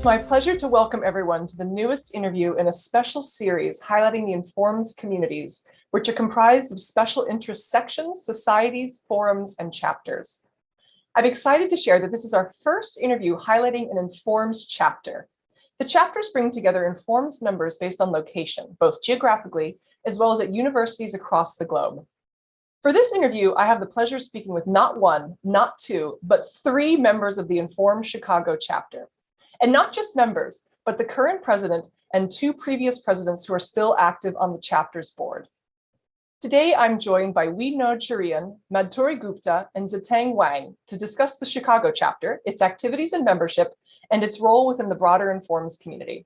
It's my pleasure to welcome everyone to the newest interview in a special series highlighting the INFORMS communities, which are comprised of special interest sections, societies, forums, and chapters. I'm excited to share that this is our first interview highlighting an INFORMS chapter. The chapters bring together INFORMS members based on location, both geographically as well as at universities across the globe. For this interview, I have the pleasure of speaking with not one, not two, but three members of the INFORMS Chicago chapter. And not just members, but the current president and two previous presidents who are still active on the chapter's board. Today, I'm joined by Vinod Cheriyan, Madhuri Gupta, and Ziteng Wang to discuss the Chicago chapter, its activities and membership, and its role within the broader INFORMS community.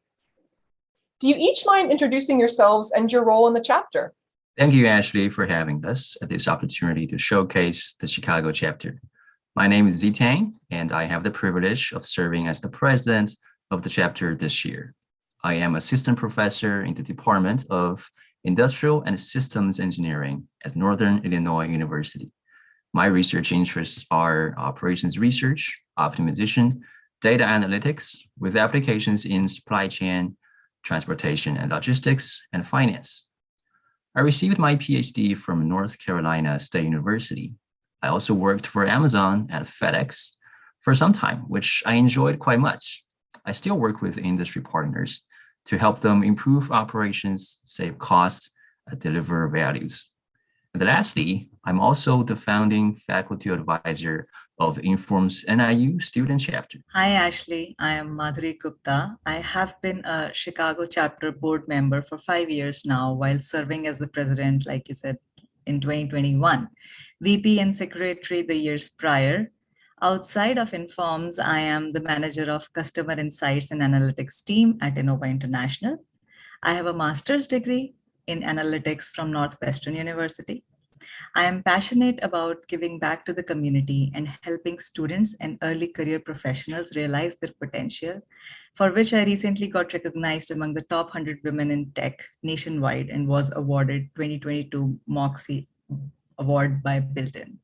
Do you each mind introducing yourselves and your role in the chapter? Thank you, Ashley, for having us at this opportunity to showcase the Chicago chapter. My name is Ziteng, and I have the privilege of serving as the president of the chapter this year. I am assistant professor in the Department of Industrial and Systems Engineering at Northern Illinois University. My research interests are operations research, optimization, data analytics, with applications in supply chain, transportation and logistics, and finance. I received my PhD from North Carolina State University. I also worked for Amazon and FedEx for some time, which I enjoyed quite much. I still work with industry partners to help them improve operations, save costs, and deliver values. And lastly, I'm also the founding faculty advisor of INFORMS NIU student chapter. Hi, Ashley. I am Madhuri Gupta. I have been a Chicago chapter board member for 5 years now, while serving as the president, like you said, in 2021, VP and secretary the years prior. Outside of INFORMS, I am the manager of Customer Insights and Analytics team at Enova International. I have a master's degree in analytics from Northwestern University. I am passionate about giving back to the community and helping students and early career professionals realize their potential, for which I recently got recognized among the top 100 women in tech nationwide and was awarded 2022 Moxie Award by Built-in.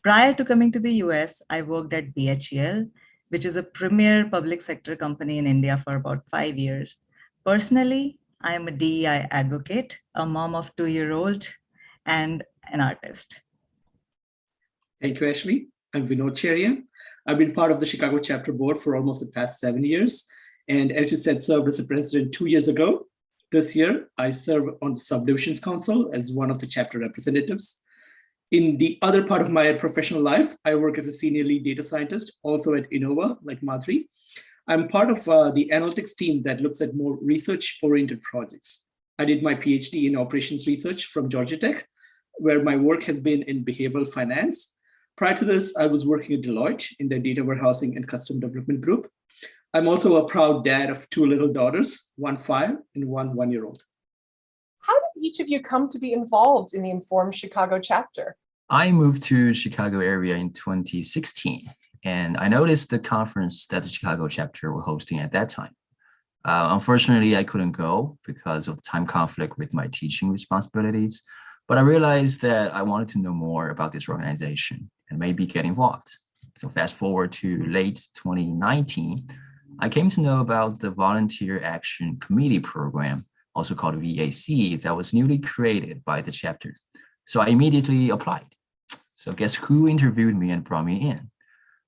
Prior to coming to the US, I worked at BHEL, which is a premier public sector company in India for about 5 years. Personally, I am a DEI advocate, a mom of 2-year-old, and an artist. Thank you, Ashley. I'm Vinod Cheriyan. I've been part of the Chicago chapter board for almost the past 7 years. And as you said, served as a president 2 years ago. This year, I serve on the Subdivisions Council as one of the chapter representatives. In the other part of my professional life, I work as a senior lead data scientist, also at Enova, like Madhuri. I'm part of the analytics team that looks at more research-oriented projects. I did my PhD in operations research from Georgia Tech, where my work has been in behavioral finance. Prior to this, I was working at Deloitte in their data warehousing and custom development group. I'm also a proud dad of 2 little daughters, one 5 and one 1-year-old. How did each of you come to be involved in the INFORMS Chicago chapter? I moved to Chicago area in 2016, and I noticed the conference that the Chicago chapter were hosting at that time. Unfortunately, I couldn't go because of time conflict with my teaching responsibilities, but I realized that I wanted to know more about this organization and maybe get involved. So fast forward to late 2019, I came to know about the Volunteer Action Committee program, also called VAC, that was newly created by the chapter. So I immediately applied. So guess who interviewed me and brought me in?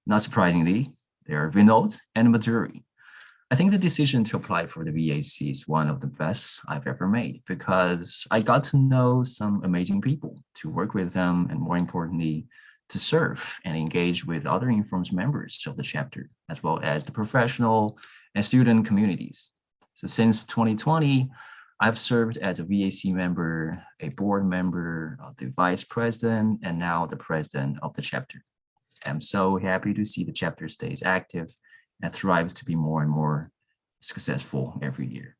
Not surprisingly, they are Vinod and Madhuri. I think the decision to apply for the VAC is one of the best I've ever made because I got to know some amazing people, to work with them, and more importantly, to serve and engage with other INFORMS members of the chapter, as well as the professional and student communities. So since 2020, I've served as a VAC member, a board member, the vice president, and now the president of the chapter. I'm so happy to see the chapter stays active and thrives to be more and more successful every year.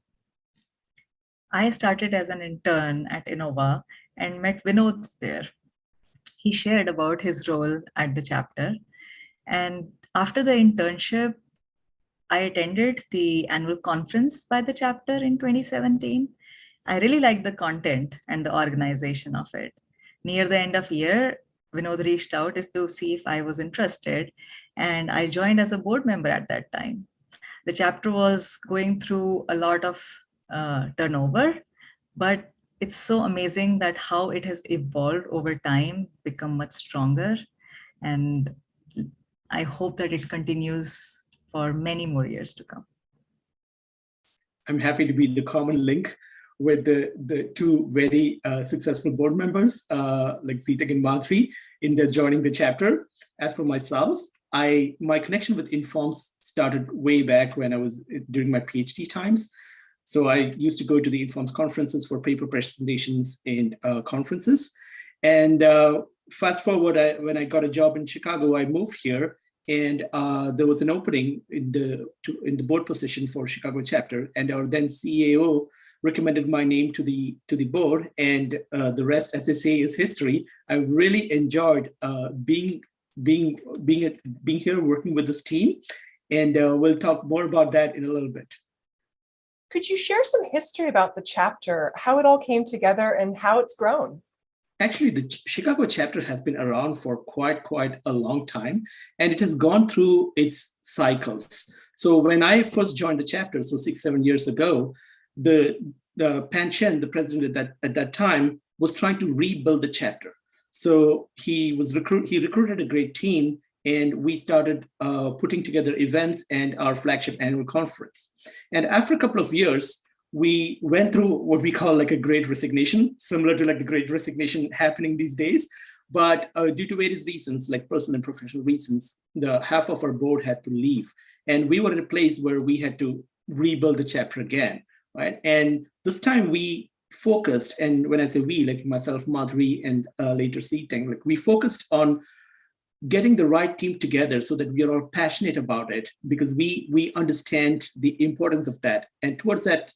I started as an intern at Enova and met Vinod there. He shared about his role at the chapter. And after the internship, I attended the annual conference by the chapter in 2017. I really liked the content and the organization of it. Near the end of year, Vinod reached out to see if I was interested, and I joined as a board member at that time. The chapter was going through a lot of turnover, but it's so amazing that how it has evolved over time, become much stronger. And I hope that it continues for many more years to come. I'm happy to be the common link with the two very successful board members, like Ziteng and Madhuri, in their joining the chapter. As for myself, my connection with INFORMS started way back when I was during my PhD times. So I used to go to the INFORMS conferences for paper presentations and conferences. And fast forward, when I got a job in Chicago, I moved here, and there was an opening in the board position for Chicago chapter, and our then CEO recommended my name to the board, and the rest, as they say, is history. I really enjoyed being here, working with this team, and we'll talk more about that in a little bit. Could you share some history about the chapter, how it all came together and how it's grown? Actually, the Chicago chapter has been around for quite a long time, and it has gone through its cycles. So when I first joined the chapter, so 6-7 years ago, the Pan Chen, the president at that time, was trying to rebuild the chapter. So he recruited a great team, and we started putting together events and our flagship annual conference. And after a couple of years, we went through what we call like a great resignation, similar to like the great resignation happening these days. But due to various reasons, like personal and professional reasons, the half of our board had to leave. And we were in a place where we had to rebuild the chapter again, right? And this time we focused, and when I say we, like myself, Madhuri, and later Ziteng, like we focused on getting the right team together so that we are all passionate about it, because we understand the importance of that. And towards that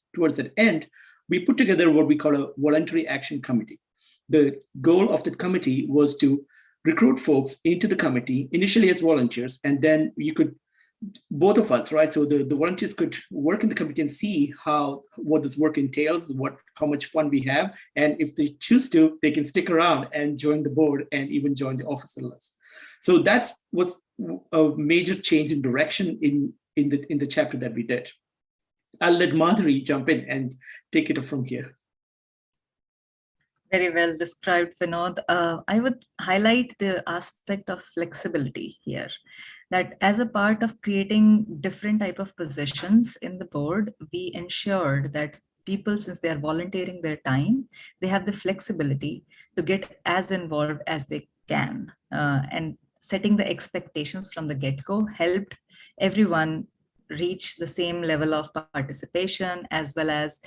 end, we put together what we call a voluntary action committee. The goal of the committee was to recruit folks into the committee, initially as volunteers, and then you could, both of us, right? So the volunteers could work in the committee and see what this work entails, how much fun we have. And if they choose to, they can stick around and join the board and even join the officer list. So that was a major change in direction in the chapter that we did. I'll let Madhuri jump in and take it from here. Very well described, Vinod. I would highlight the aspect of flexibility here, that as a part of creating different type of positions in the board, we ensured that people, since they are volunteering their time, they have the flexibility to get as involved as they can. And setting the expectations from the get-go helped everyone reach the same level of participation, as well as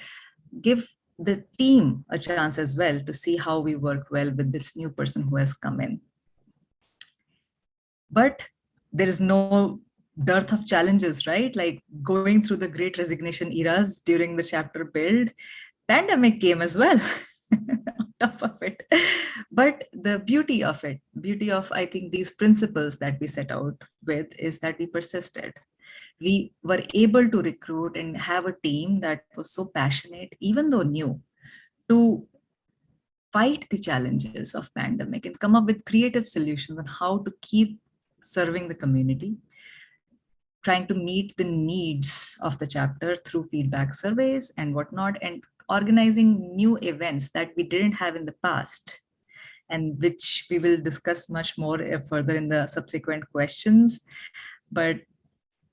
give the team a chance as well to see how we work well with this new person who has come in. But there is no dearth of challenges, right? Like going through the great resignation eras during the chapter build, pandemic came as well on top of it. But the beauty of I think these principles that we set out with is that we persisted. We were able to recruit and have a team that was so passionate, even though new, to fight the challenges of pandemic and come up with creative solutions on how to keep serving the community, trying to meet the needs of the chapter through feedback surveys and whatnot, and organizing new events that we didn't have in the past, and which we will discuss much more further in the subsequent questions. But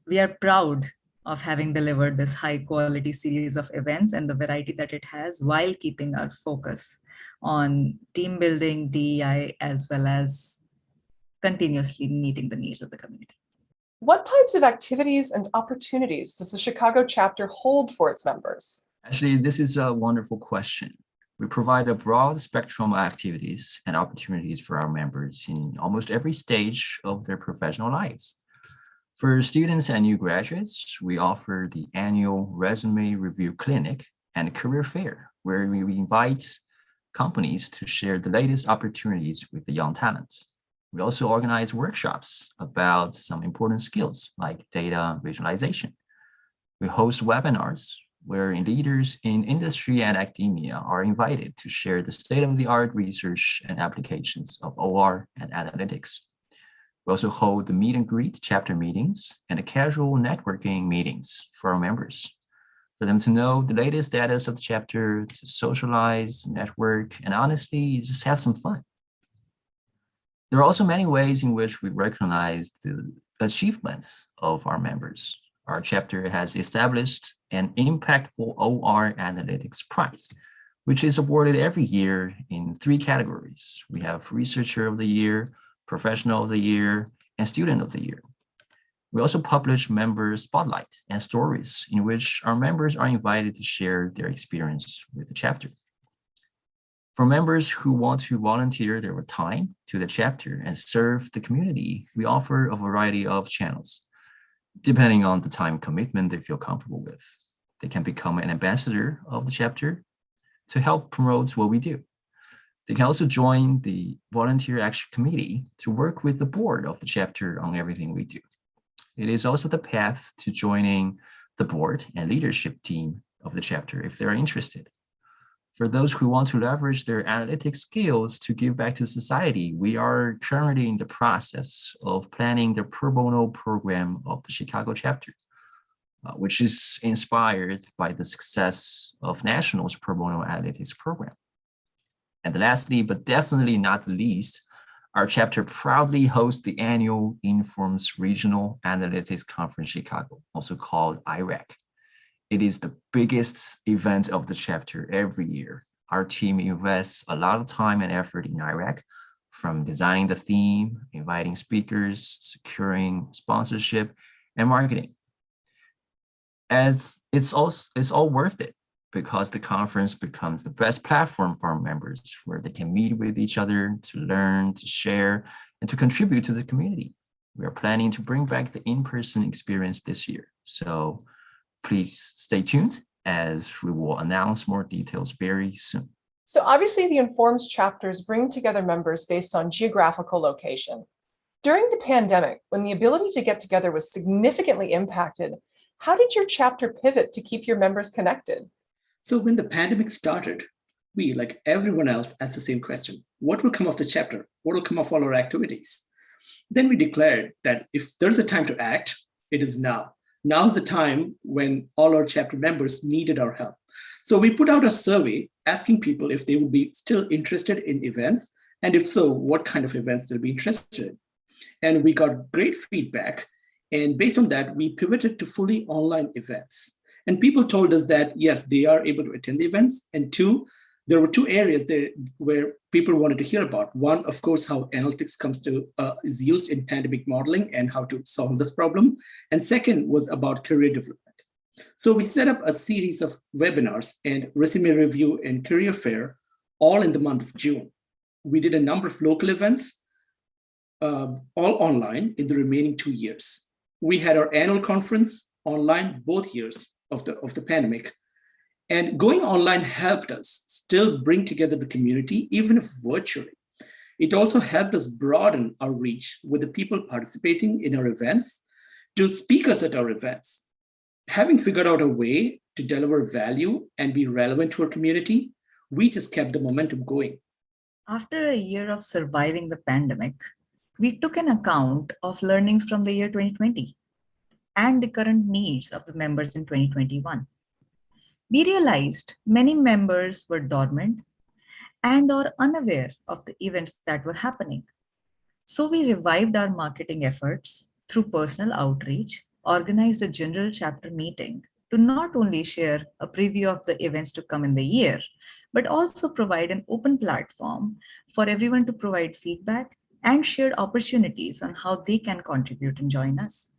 we are proud of having delivered this high quality series of events and the variety that it has, while keeping our focus on team building, DEI, as well as continuously meeting the needs of the community. What types of activities and opportunities does the Chicago chapter hold for its members? Actually, this is a wonderful question. We provide a broad spectrum of activities and opportunities for our members in almost every stage of their professional lives. For students and new graduates, we offer the annual Resume Review Clinic and Career Fair, where we invite companies to share the latest opportunities with the young talents. We also organize workshops about some important skills like data visualization. We host webinars where leaders in industry and academia are invited to share the state-of-the-art research and applications of OR and analytics. We also hold the meet and greet chapter meetings and the casual networking meetings for our members, for them to know the latest status of the chapter, to socialize, network, and honestly, just have some fun. There are also many ways in which we recognize the achievements of our members. Our chapter has established an impactful OR Analytics Prize, which is awarded every year in 3 categories. We have Researcher of the Year, Professional of the Year, and Student of the Year. We also publish member spotlight and stories in which our members are invited to share their experience with the chapter. For members who want to volunteer their time to the chapter and serve the community, we offer a variety of channels, depending on the time commitment they feel comfortable with. They can become an ambassador of the chapter to help promote what we do. They can also join the Volunteer Action Committee to work with the board of the chapter on everything we do. It is also the path to joining the board and leadership team of the chapter if they're interested. For those who want to leverage their analytic skills to give back to society, we are currently in the process of planning the pro bono program of the Chicago chapter, which is inspired by the success of National's pro bono analytics program. And lastly, but definitely not the least, our chapter proudly hosts the annual INFORMS Regional Analytics Conference Chicago, also called IRAC. It is the biggest event of the chapter every year. Our team invests a lot of time and effort in IRAC, from designing the theme, inviting speakers, securing sponsorship, and marketing. As it's all worth it, because the conference becomes the best platform for our members where they can meet with each other to learn, to share, and to contribute to the community. We are planning to bring back the in-person experience this year. So please stay tuned as we will announce more details very soon. So obviously the INFORMS chapters bring together members based on geographical location. During the pandemic, when the ability to get together was significantly impacted, how did your chapter pivot to keep your members connected? So when the pandemic started, we, like everyone else, asked the same question: what will come of the chapter? What will come of all our activities? Then we declared that if there's a time to act, it is now. Now's the time when all our chapter members needed our help. So we put out a survey asking people if they would be still interested in events, and if so, what kind of events they'll be interested in. And we got great feedback. And based on that, we pivoted to fully online events. And people told us that, yes, they are able to attend the events. And 2, there were 2 areas there where people wanted to hear about. One, of course, how analytics is used in pandemic modeling and how to solve this problem. And second was about career development. So we set up a series of webinars and resume review and career fair all in the month of June. We did a number of local events, all online in the remaining 2 years. We had our annual conference online both years of the pandemic. And going online helped us still bring together the community, even if virtually. It also helped us broaden our reach with the people participating in our events to speakers at our events. Having figured out a way to deliver value and be relevant to our community, we just kept the momentum going. After a year of surviving the pandemic, we took an account of learnings from the year 2020 and the current needs of the members in 2021. We realized many members were dormant and or unaware of the events that were happening. So we revived our marketing efforts through personal outreach, organized a general chapter meeting to not only share a preview of the events to come in the year, but also provide an open platform for everyone to provide feedback and shared opportunities on how they can contribute and join us.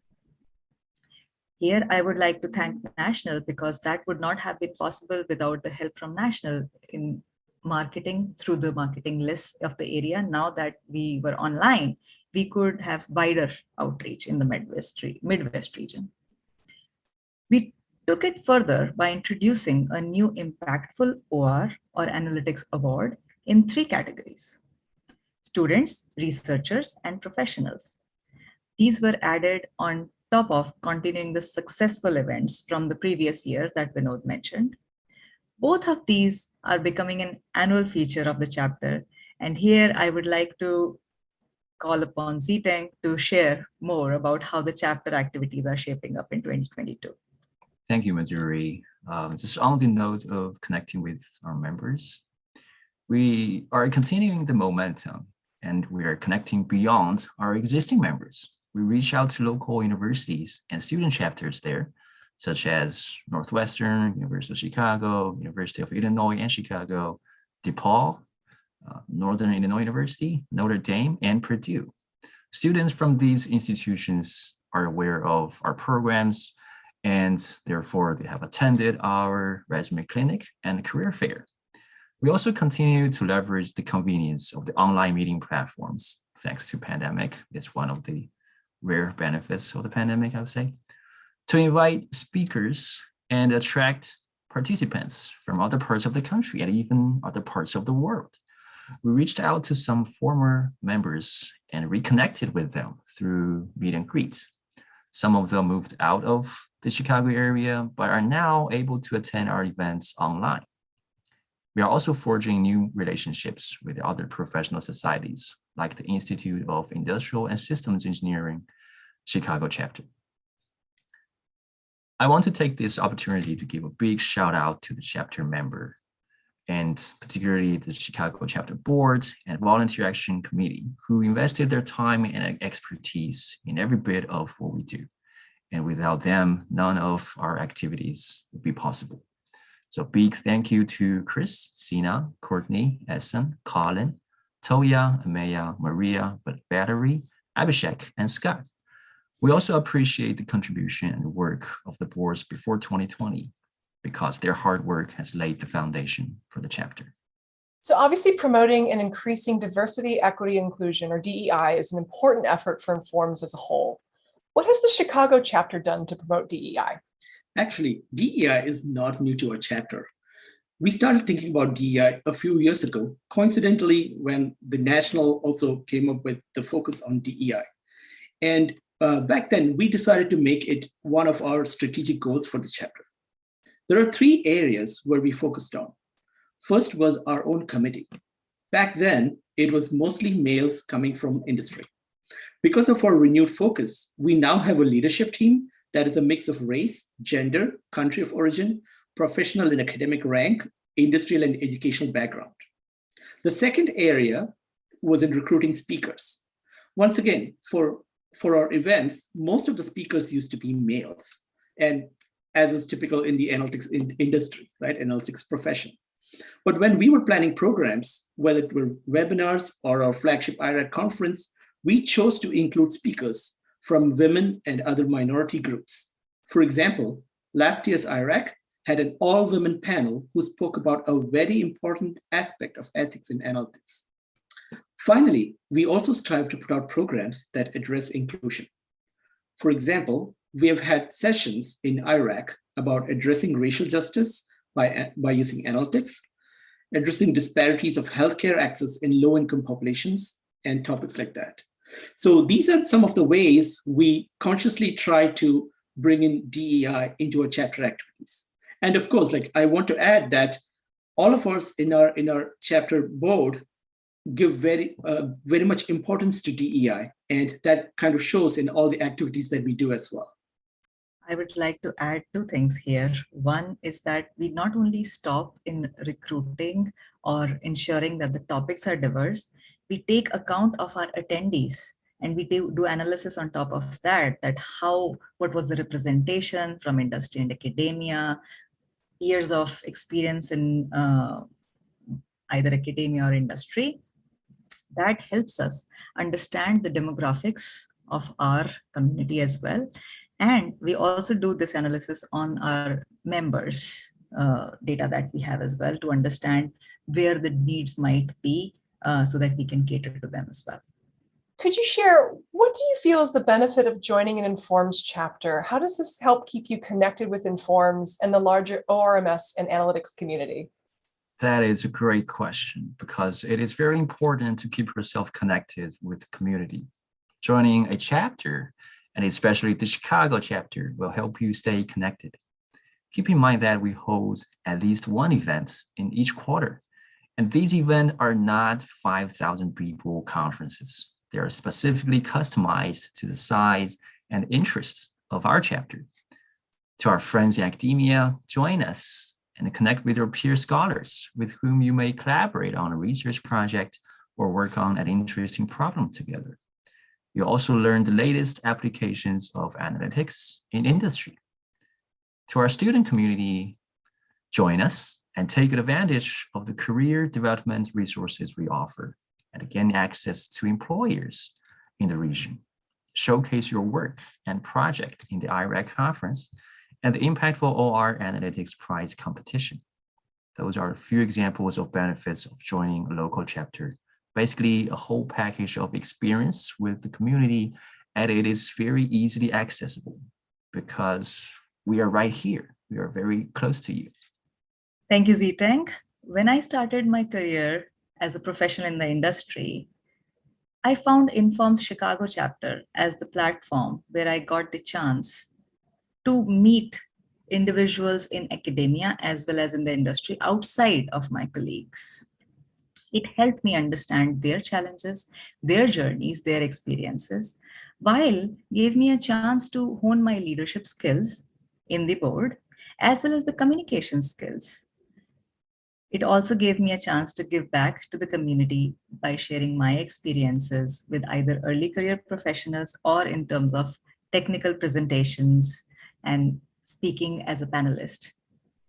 Here, I would like to thank National, because that would not have been possible without the help from National in marketing through the marketing lists of the area. Now that we were online, we could have wider outreach in the Midwest region. We took it further by introducing a new impactful OR or analytics award in 3 categories: students, researchers, and professionals. These were added on top of continuing the successful events from the previous year that Vinod mentioned. Both of these are becoming an annual feature of the chapter. And here I would like to call upon Ziteng to share more about how the chapter activities are shaping up in 2022. Thank you, Madhuri. Just on the note of connecting with our members, we are continuing the momentum and we are connecting beyond our existing members. We reach out to local universities and student chapters there, such as Northwestern, University of Chicago, University of Illinois and Chicago, DePaul, Northern Illinois University, Notre Dame, and Purdue. Students from these institutions are aware of our programs, and therefore they have attended our resume clinic and career fair. We also continue to leverage the convenience of the online meeting platforms thanks to pandemic. It's one of the rare benefits of the pandemic, I would say, to invite speakers and attract participants from other parts of the country and even other parts of the world. We reached out to some former members and reconnected with them through meet and greets. Some of them moved out of the Chicago area, but are now able to attend our events online. We are also forging new relationships with other professional societies, like the Institute of Industrial and Systems Engineering, Chicago chapter. I want to take this opportunity to give a big shout out to the chapter member, and particularly the Chicago chapter board and volunteer action committee, who invested their time and expertise in every bit of what we do. And without them, none of our activities would be possible. So big thank you to Chris, Sina, Courtney, Essen, Colin, Toya, Amaya, Maria, Battery, Abhishek, and Scott. We also appreciate the contribution and work of the boards before 2020, because their hard work has laid the foundation for the chapter. So obviously promoting and increasing diversity, equity, inclusion, or DEI is an important effort for INFORMS as a whole. What has the Chicago chapter done to promote DEI? Actually, DEI is not new to our chapter. We started thinking about DEI a few years ago, coincidentally, when the National also came up with the focus on DEI. And back then, we decided to make it one of our strategic goals for the chapter. There are three areas where we focused on. First was our own committee. Back then, it was mostly males coming from industry. Because of our renewed focus, we now have a leadership team that is a mix of race, gender, country of origin, professional and academic rank, industrial and educational background. The second area was in recruiting speakers. Once again, for our events, most of the speakers used to be males, and as is typical in the analytics industry, right, analytics profession. But when we were planning programs, whether it were webinars or our flagship IRAC conference, we chose to include speakers from women and other minority groups. For example, last year's IRAC had an all-women panel who spoke about a very important aspect of ethics in analytics. Finally, we also strive to put out programs that address inclusion. For example, we have had sessions in IRAC about addressing racial justice by using analytics, addressing disparities of healthcare access in low-income populations, and topics like that. So these are some of the ways we consciously try to bring in DEI into our chapter activities. And of course, like I want to add that all of us in our chapter board give very much importance to DEI, and that kind of shows in all the activities that we do as well. I would like to add two things here. One is that we not only stop in recruiting or ensuring that the topics are diverse, we take account of our attendees and we do analysis on top of that, what was the representation from industry and academia, years of experience in either academia or industry. That helps us understand the demographics of our community as well. And we also do this analysis on our members' data that we have as well to understand where the needs might be so that we can cater to them as well. Could you share, what do you feel is the benefit of joining an INFORMS chapter? How does this help keep you connected with INFORMS and the larger ORMS and analytics community? That is a great question, because it is very important to keep yourself connected with the community. Joining a chapter, and especially the Chicago chapter, will help you stay connected. Keep in mind that we hold at least one event in each quarter, and these events are not 5,000 people conferences. They are specifically customized to the size and interests of our chapter. To our friends in academia, join us and connect with your peer scholars with whom you may collaborate on a research project or work on an interesting problem together. You also learn the latest applications of analytics in industry. To our student community, join us and take advantage of the career development resources we offer and gain access to employers in the region. Showcase your work and project in the IRAC conference and the impactful OR Analytics Prize competition. Those are a few examples of benefits of joining a local chapter. Basically, a whole package of experience with the community, and it is very easily accessible because we are right here. We are very close to you. Thank you, Ziteng. When I started my career as a professional in the industry, I found INFORMS Chicago chapter as the platform where I got the chance to meet individuals in academia as well as in the industry outside of my colleagues. It helped me understand their challenges, their journeys, their experiences, while gave me a chance to hone my leadership skills in the board, as well as the communication skills. It also gave me a chance to give back to the community by sharing my experiences with either early career professionals or in terms of technical presentations and speaking as a panelist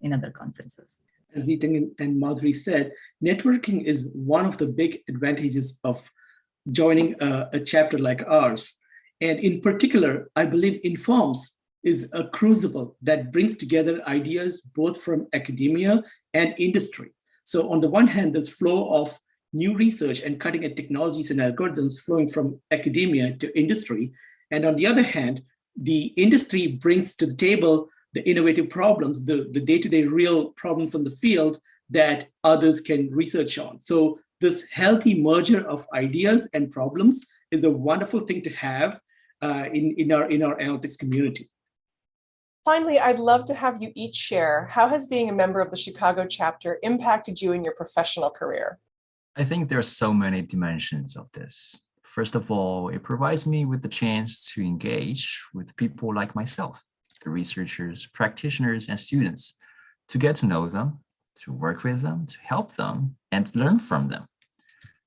in other conferences. As Ziteng and Madhuri said, networking is one of the big advantages of joining a chapter like ours. And in particular, I believe INFORMS is a crucible that brings together ideas both from academia and industry. So on the one hand, there's flow of new research and cutting-edge technologies and algorithms flowing from academia to industry. And on the other hand, the industry brings to the table the innovative problems, the day-to-day real problems on the field that others can research on. So this healthy merger of ideas and problems is a wonderful thing to have in our analytics community. Finally, I'd love to have you each share, how has being a member of the Chicago chapter impacted you in your professional career? I think there are so many dimensions of this. First of all, it provides me with the chance to engage with people like myself, the researchers, practitioners, and students, to get to know them, to work with them, to help them, and to learn from them.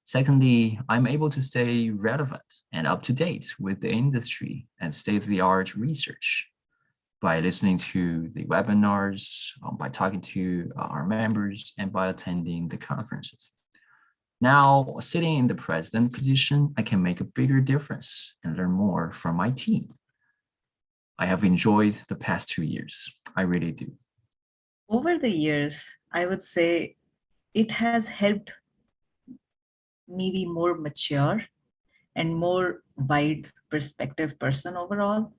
Secondly, I'm able to stay relevant and up to date with the industry and state-of-the-art research by listening to the webinars, by talking to our members, and by attending the conferences. Now, sitting in the president position, I can make a bigger difference and learn more from my team. I have enjoyed the past 2 years. I really do. Over the years, I would say it has helped me be more mature and more wide perspective person overall.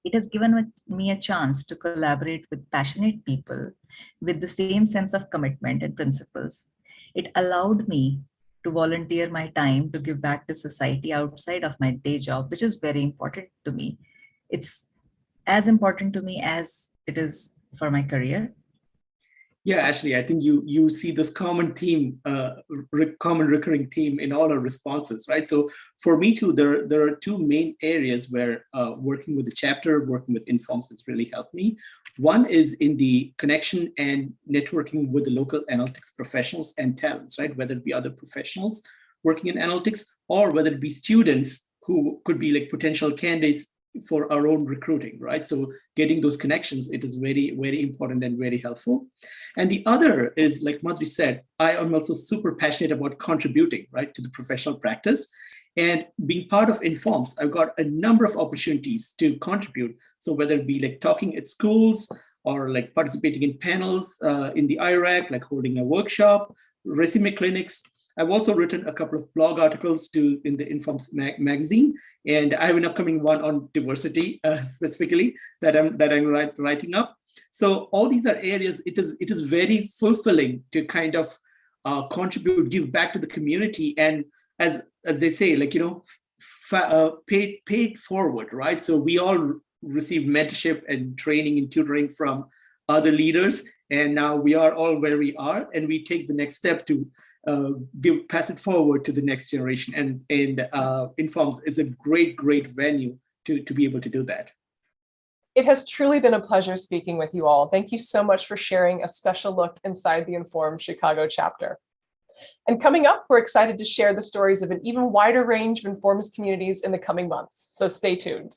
It has given me a chance to collaborate with passionate people with the same sense of commitment and principles. It allowed me to volunteer my time to give back to society outside of my day job, which is very important to me. It's as important to me as it is for my career. Yeah, actually, I think you see this common theme, common recurring theme in all our responses, right? So for me too, there are two main areas where working with the chapter, working with INFORMS has really helped me. One is in the connection and networking with the local analytics professionals and talents, right? Whether it be other professionals working in analytics or whether it be students who could be like potential candidates for our own recruiting, right? So getting those connections, it is very, very important and very helpful. And the other is, like Madhuri said, I am also super passionate about contributing, right, to the professional practice. And being part of INFORMS, I've got a number of opportunities to contribute. So whether it be like talking at schools or like participating in panels in the IRAC, like holding a workshop, resume clinics. I've also written a couple of blog articles in the INFORMS magazine, and I have an upcoming one on diversity specifically that I'm writing up. So all these are areas. It is very fulfilling to kind of contribute, give back to the community, and as they say, like paid forward, right? So we all receive mentorship and training and tutoring from other leaders, and now we are all where we are, and we take the next step to pass it forward to the next generation. And INFORMS is a great venue to be able to do that. It has truly been a pleasure speaking with you all. Thank you so much for sharing a special look inside the INFORMS Chicago chapter. And coming up, we're excited to share the stories of an even wider range of INFORMS communities in the coming months. So stay tuned.